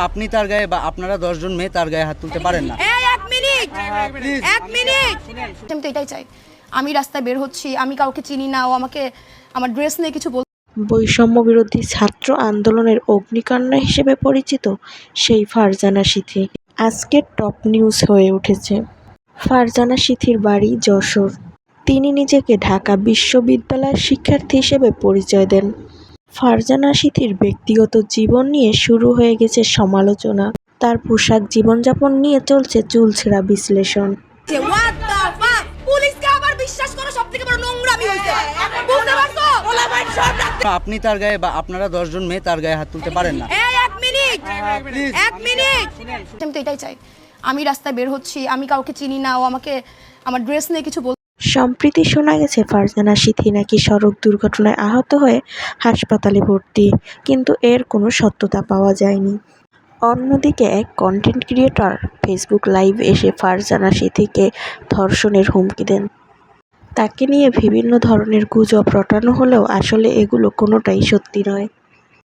আপনি তার গায়ে বা আপনারা 10 জন মেয়ে তার গায়ে হাত তুলতে পারেন না। এক মিনিট আমি তো এটাই চাই। আমি রাস্তায় বের হচ্ছি, আমি কাউকে চিনি না, ও আমাকে আমার ড্রেস নিয়ে কিছু বৈষম্য বিরোধী ছাত্র আন্দোলনের অগ্নিকন্যা হিসেবে পরিচিত সেই ফারজানা সিথি আজকের টপ নিউজ হয়ে উঠেছে। ফারজানা সিথির বাড়ি যশোর। তিনি নিজেকে ঢাকা বিশ্ববিদ্যালয়ের শিক্ষার্থী হিসেবে পরিচয় দেন। ফারজানা সিথির ব্যক্তিগত জীবন নিয়ে শুরু হয়ে গেছে সমালোচনা। তার পোশাক, জীবনযাপন নিয়ে চলছে চুলছেড়া বিশ্লেষণ। আপনি তার গায়ে বা আপনারা 10 জন মেয়ে তার গায়ে হাত তুলতে পারেন না। আমি তো এটাই চাই। আমি রাস্তায় বের হচ্ছি, আমি কাউকে চিনি না, ও আমাকে আমার ড্রেস নিয়ে কিছু সম্প্রতি শোনা গেছে ফারজানা সিথি নাকি সড়ক দুর্ঘটনায় আহত হয়ে হাসপাতালে ভর্তি, কিন্তু এর কোনো সত্যতা পাওয়া যায়নি। অন্যদিকে এক কন্টেন্ট ক্রিয়েটর ফেসবুক লাইভ এসে ফারজানা সিথিকে ধর্ষণের হুমকি দেন। তাকে নিয়ে বিভিন্ন ধরনের গুজব রটানো হলেও আসলে এগুলো কোনোটাই সত্যি নয়।